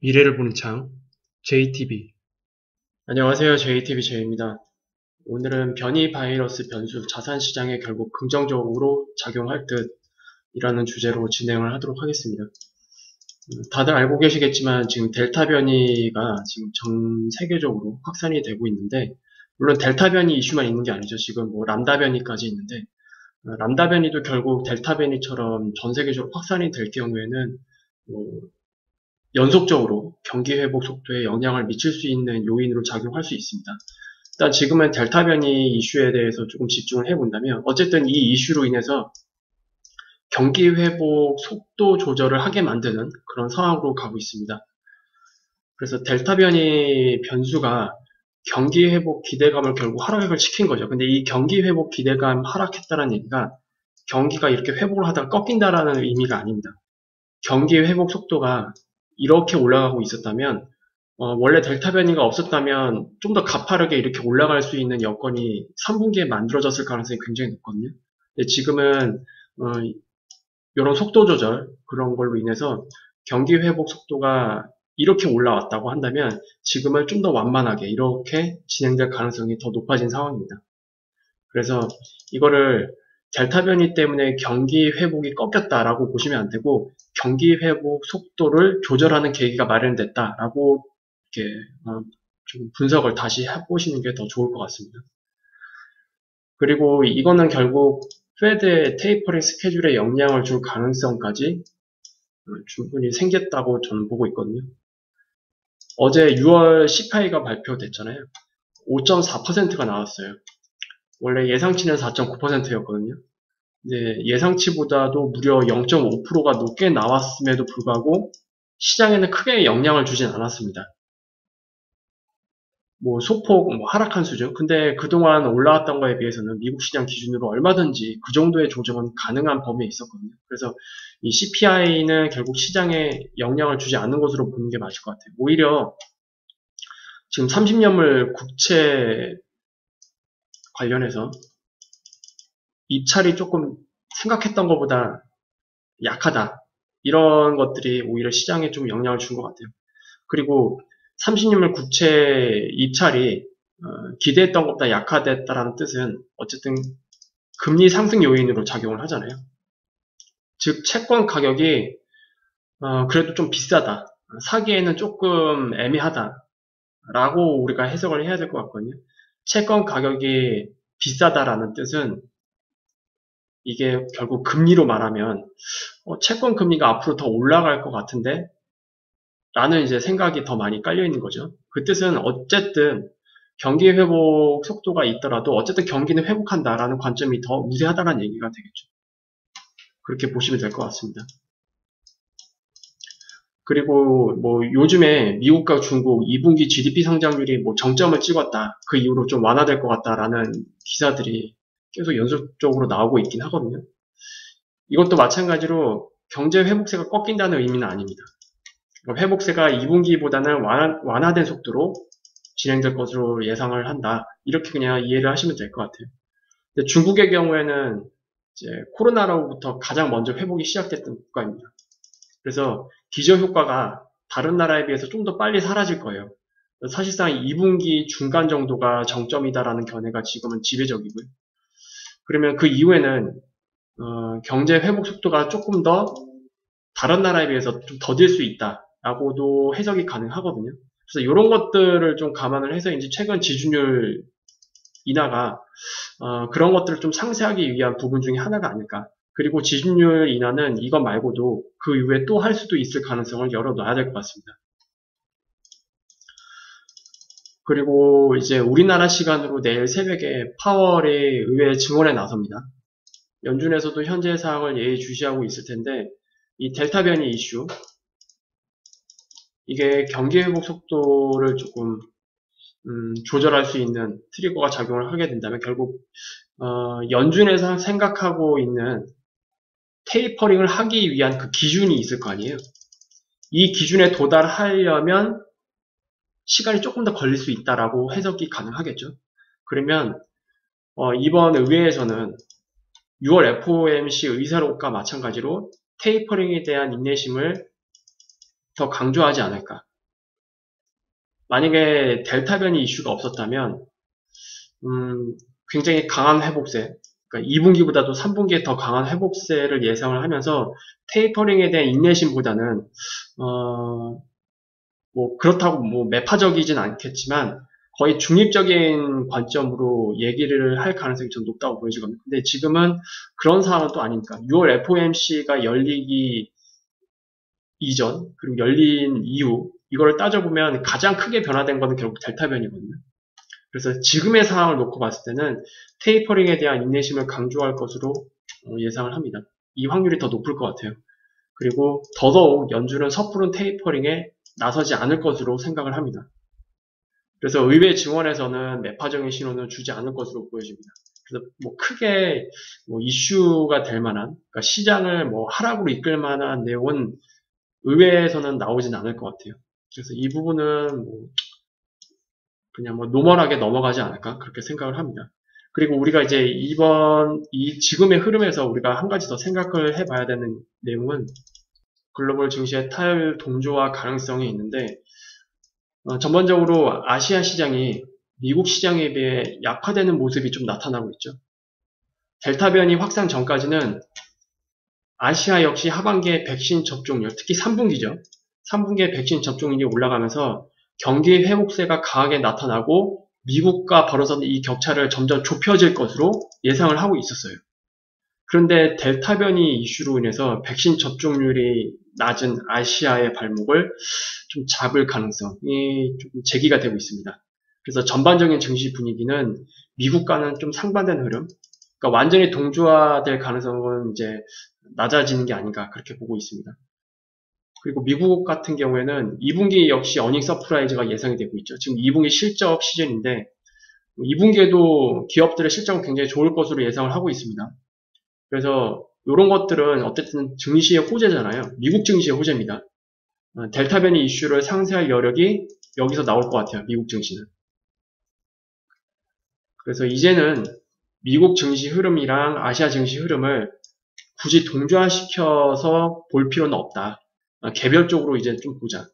미래를 보는 창, JTB. 안녕하세요. JTB 제이입니다. 오늘은 변이 바이러스 변수 자산 시장에 결국 긍정적으로 작용할 듯이라는 주제로 진행을 하도록 하겠습니다. 다들 알고 계시겠지만 지금 델타 변이가 지금 전 세계적으로 확산이 되고 있는데, 물론 델타 변이 이슈만 있는 게 아니죠. 지금 뭐 람다 변이까지 있는데, 람다 변이도 결국 델타 변이처럼 전 세계적으로 확산이 될 경우에는 뭐 연속적으로 경기 회복 속도에 영향을 미칠 수 있는 요인으로 작용할 수 있습니다. 일단 지금은 델타 변이 이슈에 대해서 조금 집중을 해본다면, 어쨌든 이 이슈로 인해서 경기 회복 속도 조절을 하게 만드는 그런 상황으로 가고 있습니다. 그래서 델타 변이 변수가 경기 회복 기대감을 결국 하락을 시킨 거죠. 근데 이 경기 회복 기대감 하락했다는 얘기가 경기가 이렇게 회복을 하다가 꺾인다라는 의미가 아닙니다. 경기 회복 속도가 이렇게 올라가고 있었다면, 원래 델타 변이가 없었다면 좀 더 가파르게 이렇게 올라갈 수 있는 여건이 3분기에 만들어졌을 가능성이 굉장히 높거든요. 근데 지금은 이런 속도 조절 그런 걸로 인해서 경기 회복 속도가 이렇게 올라왔다고 한다면 지금은 좀 더 완만하게 이렇게 진행될 가능성이 더 높아진 상황입니다. 그래서 이거를 델타 변이 때문에 경기 회복이 꺾였다라고 보시면 안 되고, 경기 회복 속도를 조절하는 계기가 마련됐다라고 이렇게 좀 분석을 다시 해보시는 게 더 좋을 것 같습니다. 그리고 이거는 결국 페드의 테이퍼링 스케줄에 영향을 줄 가능성까지 충분히 생겼다고 저는 보고 있거든요. 어제 6월 CPI가 발표됐잖아요. 5.4%가 나왔어요. 원래 예상치는 4.9%였거든요. 예상치보다도 무려 0.5%가 높게 나왔음에도 불구하고 시장에는 크게 영향을 주진 않았습니다. 뭐 소폭 하락한 수준. 근데 그동안 올라왔던 거에 비해서는 미국 시장 기준으로 얼마든지 그 정도의 조정은 가능한 범위에 있었거든요. 그래서 이 CPI는 결국 시장에 영향을 주지 않는 것으로 보는 게 맞을 것 같아요. 오히려 지금 30년물 국채 관련해서 입찰이 조금 생각했던 것보다 약하다. 이런 것들이 오히려 시장에 좀 영향을 준 것 같아요. 그리고 30년물 국채 입찰이 기대했던 것보다 약화됐다는 뜻은 어쨌든 금리 상승 요인으로 작용을 하잖아요. 즉 채권 가격이 그래도 좀 비싸다. 사기에는 조금 애매하다라고 우리가 해석을 해야 될 것 같거든요. 채권 가격이 비싸다라는 뜻은 이게 결국 금리로 말하면 채권 금리가 앞으로 더 올라갈 것 같은데 라는 이제 생각이 더 많이 깔려 있는 거죠. 그 뜻은 어쨌든 경기 회복 속도가 있더라도 어쨌든 경기는 회복한다라는 관점이 더 우세하다는 얘기가 되겠죠. 그렇게 보시면 될 것 같습니다. 그리고 뭐 요즘에 미국과 중국 2분기 GDP 성장률이 뭐 정점을 찍었다. 그 이후로 좀 완화될 것 같다라는 기사들이 계속 연속적으로 나오고 있긴 하거든요. 이것도 마찬가지로 경제 회복세가 꺾인다는 의미는 아닙니다. 회복세가 2분기보다는 완화된 속도로 진행될 것으로 예상을 한다. 이렇게 그냥 이해를 하시면 될 것 같아요. 근데 중국의 경우에는 이제 코로나로부터 가장 먼저 회복이 시작됐던 국가입니다. 그래서 기저효과가 다른 나라에 비해서 좀 더 빨리 사라질 거예요. 사실상 2분기 중간 정도가 정점이다라는 견해가 지금은 지배적이고요. 그러면 그 이후에는 경제 회복 속도가 조금 더 다른 나라에 비해서 좀 더딜 수 있다라고도 해석이 가능하거든요. 그래서 이런 것들을 좀 감안을 해서 이제 최근 지준율 인하가 그런 것들을 좀 상쇄하기 위한 부분 중에 하나가 아닐까. 그리고 지준율 인하는 이것 말고도 그 이후에 또 할 수도 있을 가능성을 열어놔야 될 것 같습니다. 그리고 이제 우리나라 시간으로 내일 새벽에 파월이 의회 증언에 나섭니다. 연준에서도 현재 상황을 예의주시하고 있을 텐데 이 델타 변이 이슈, 이게 경기 회복 속도를 조금 조절할 수 있는 트리거가 작용을 하게 된다면 결국 연준에서 생각하고 있는 테이퍼링을 하기 위한 그 기준이 있을 거 아니에요. 이 기준에 도달하려면 시간이 조금 더 걸릴 수 있다라고 해석이 가능하겠죠. 그러면 이번 의회에서는 6월 FOMC 의사록과 마찬가지로 테이퍼링에 대한 인내심을 더 강조하지 않을까. 만약에 델타 변이 이슈가 없었다면 굉장히 강한 회복세, 그러니까 2분기보다도 3분기에 더 강한 회복세를 예상을 하면서 테이퍼링에 대한 인내심보다는 뭐 그렇다고 뭐 매파적이진 않겠지만 거의 중립적인 관점으로 얘기를 할 가능성이 좀 높다고 보여지거든요. 근데 지금은 그런 상황은 또 아니니까 6월 FOMC가 열리기 이전 그리고 열린 이후 이거를 따져보면 가장 크게 변화된 거는 결국 델타 변이거든요. 그래서 지금의 상황을 놓고 봤을 때는 테이퍼링에 대한 인내심을 강조할 것으로 예상을 합니다. 이 확률이 더 높을 것 같아요. 그리고 더더욱 연준은 섣부른 테이퍼링에 나서지 않을 것으로 생각을 합니다. 그래서 의회 증언에서는 매파적인 신호는 주지 않을 것으로 보여집니다. 그래서 뭐 크게 뭐 이슈가 될 만한, 그러니까 시장을 뭐 하락으로 이끌 만한 내용은 의회에서는 나오진 않을 것 같아요. 그래서 이 부분은 뭐 그냥 뭐 노멀하게 넘어가지 않을까 그렇게 생각을 합니다. 그리고 우리가 이제 이 지금의 흐름에서 우리가 한 가지 더 생각을 해봐야 되는 내용은 글로벌 증시의 탈동조화 가능성이 있는데 전반적으로 아시아 시장이 미국 시장에 비해 약화되는 모습이 좀 나타나고 있죠. 델타 변이 확산 전까지는 아시아 역시 하반기에 백신 접종률, 특히 3분기죠. 3분기에 백신 접종률이 올라가면서 경기 회복세가 강하게 나타나고 미국과 벌어졌던 이 격차를 점점 좁혀질 것으로 예상을 하고 있었어요. 그런데 델타 변이 이슈로 인해서 백신 접종률이 낮은 아시아의 발목을 좀 잡을 가능성이 좀 제기가 되고 있습니다. 그래서 전반적인 증시 분위기는 미국과는 좀 상반된 흐름, 그러니까 완전히 동조화될 가능성은 이제 낮아지는 게 아닌가 그렇게 보고 있습니다. 그리고 미국 같은 경우에는 2분기 역시 어닝 서프라이즈가 예상이 되고 있죠. 지금 2분기 실적 시즌인데 2분기에도 기업들의 실적은 굉장히 좋을 것으로 예상을 하고 있습니다. 그래서 이런 것들은 어쨌든 증시의 호재잖아요. 미국 증시의 호재입니다. 델타 변이 이슈를 상쇄할 여력이 여기서 나올 것 같아요. 미국 증시는. 그래서 이제는 미국 증시 흐름이랑 아시아 증시 흐름을 굳이 동조화시켜서 볼 필요는 없다. 개별적으로 이제 좀 보자.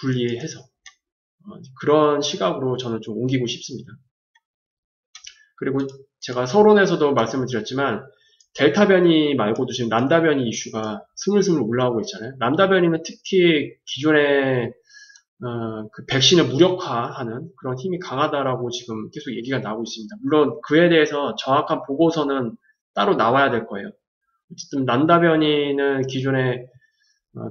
분리해서. 그런 시각으로 저는 좀 옮기고 싶습니다. 그리고 제가 서론에서도 말씀을 드렸지만 델타 변이 말고도 지금 람다 변이 이슈가 스물스물 올라오고 있잖아요. 람다 변이는 특히 기존에 그 백신을 무력화하는 그런 힘이 강하다라고 지금 계속 얘기가 나오고 있습니다. 물론 그에 대해서 정확한 보고서는 따로 나와야 될 거예요. 어쨌든 람다 변이는 기존에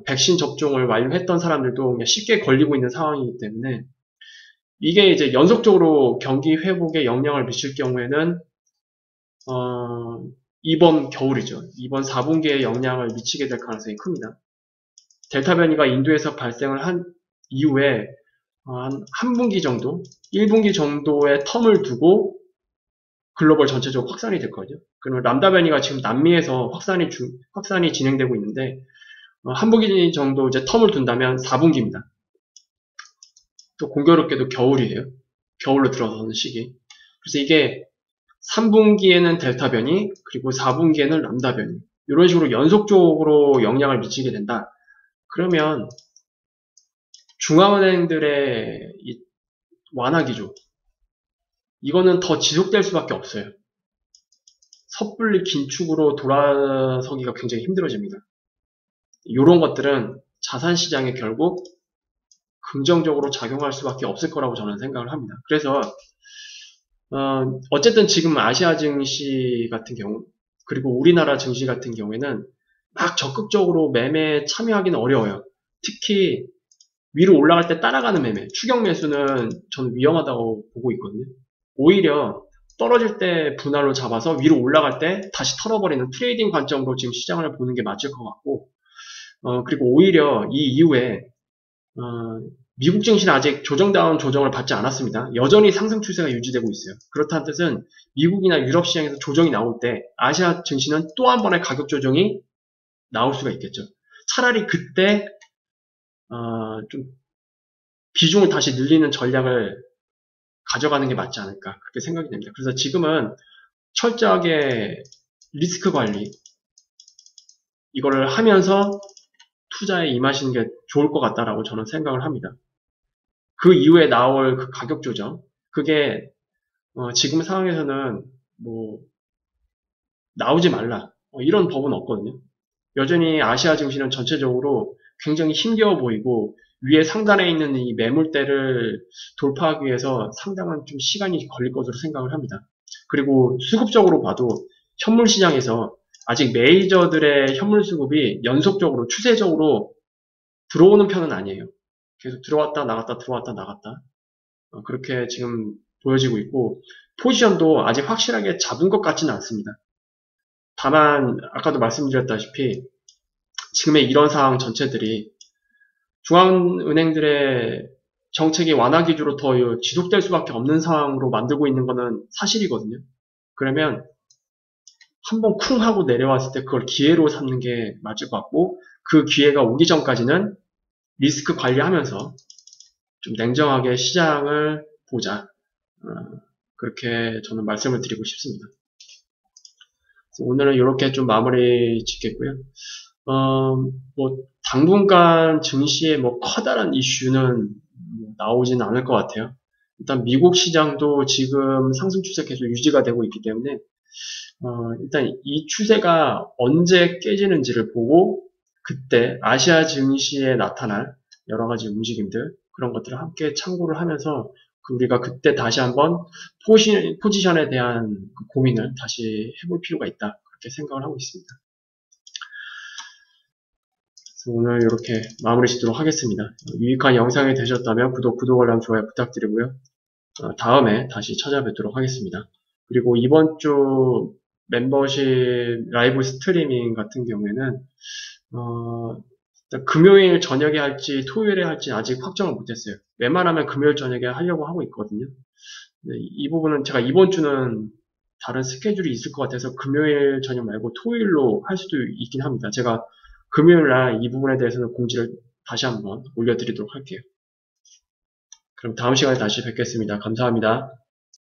백신 접종을 완료했던 사람들도 그냥 쉽게 걸리고 있는 상황이기 때문에 이게 이제 연속적으로 경기 회복에 영향을 미칠 경우에는 이번 겨울이죠. 이번 4분기에 영향을 미치게 될 가능성이 큽니다. 델타 변이가 인도에서 발생을 한 이후에 한 분기 정도, 1분기 정도의 텀을 두고 글로벌 전체적으로 확산이 됐거든요. 그리고 람다 변이가 지금 남미에서 확산이 진행되고 있는데 한 분기 정도 이제 텀을 둔다면 4분기입니다. 또 공교롭게도 겨울이에요. 겨울로 들어서는 시기. 그래서 이게 3분기에는 델타 변이, 그리고 4분기에는 람다 변이. 이런 식으로 연속적으로 영향을 미치게 된다. 그러면 중앙은행들의 이 완화 기조, 이거는 더 지속될 수밖에 없어요. 섣불리 긴축으로 돌아서기가 굉장히 힘들어집니다. 이런 것들은 자산시장에 결국 긍정적으로 작용할 수밖에 없을 거라고 저는 생각을 합니다. 그래서 어쨌든 지금 아시아 증시 같은 경우 그리고 우리나라 증시 같은 경우에는 막 적극적으로 매매에 참여하기는 어려워요. 특히 위로 올라갈 때 따라가는 매매, 추격 매수는 저는 위험하다고 보고 있거든요. 오히려 떨어질 때 분할로 잡아서 위로 올라갈 때 다시 털어버리는 트레이딩 관점으로 지금 시장을 보는 게 맞을 것 같고 그리고 오히려 이 이후에 미국 증시는 아직 조정다운 조정을 받지 않았습니다. 여전히 상승 추세가 유지되고 있어요. 그렇다는 뜻은 미국이나 유럽 시장에서 조정이 나올 때 아시아 증시는 또 한 번의 가격 조정이 나올 수가 있겠죠. 차라리 그때 좀 비중을 다시 늘리는 전략을 가져가는 게 맞지 않을까 그렇게 생각이 됩니다. 그래서 지금은 철저하게 리스크 관리 이거를 하면서 투자에 임하시는 게 좋을 것 같다라고 저는 생각을 합니다. 그 이후에 나올 그 가격 조정, 그게 지금 상황에서는 뭐 나오지 말라 이런 법은 없거든요. 여전히 아시아 증시는 전체적으로 굉장히 힘겨워 보이고 위에 상단에 있는 이 매물대를 돌파하기 위해서 상당한 좀 시간이 걸릴 것으로 생각을 합니다. 그리고 수급적으로 봐도 현물 시장에서 아직 메이저들의 현물 수급이 연속적으로 추세적으로 들어오는 편은 아니에요. 계속 들어왔다 나갔다 들어왔다 나갔다 그렇게 지금 보여지고 있고 포지션도 아직 확실하게 잡은 것 같지는 않습니다. 다만 아까도 말씀드렸다시피 지금의 이런 상황 전체들이 중앙은행들의 정책이 완화 기조로 더 지속될 수밖에 없는 상황으로 만들고 있는 것은 사실이거든요. 그러면 한번 쿵 하고 내려왔을 때 그걸 기회로 삼는 게 맞을 것 같고 그 기회가 오기 전까지는 리스크 관리하면서 좀 냉정하게 시장을 보자. 그렇게 저는 말씀을 드리고 싶습니다. 오늘은 이렇게 좀 마무리 짓겠고요. 뭐 당분간 증시에 뭐 커다란 이슈는 나오지는 않을 것 같아요. 일단 미국 시장도 지금 상승 추세 계속 유지가 되고 있기 때문에 일단 이 추세가 언제 깨지는지를 보고 그때 아시아 증시에 나타날 여러 가지 움직임들 그런 것들을 함께 참고를 하면서 우리가 그때 다시 한번 포지션에 대한 고민을 다시 해볼 필요가 있다 그렇게 생각을 하고 있습니다. 오늘 이렇게 마무리 짓도록 하겠습니다. 유익한 영상이 되셨다면 구독, 알람, 좋아요 부탁드리고요. 다음에 다시 찾아뵙도록 하겠습니다. 그리고 이번 주 멤버십 라이브 스트리밍 같은 경우에는 금요일 저녁에 할지 토요일에 할지 아직 확정을 못했어요. 웬만하면 금요일 저녁에 하려고 하고 있거든요. 이 부분은 제가 이번 주는 다른 스케줄이 있을 것 같아서 금요일 저녁 말고 토요일로 할 수도 있긴 합니다. 제가 금요일날 이 부분에 대해서는 공지를 다시 한번 올려드리도록 할게요. 그럼 다음 시간에 다시 뵙겠습니다. 감사합니다.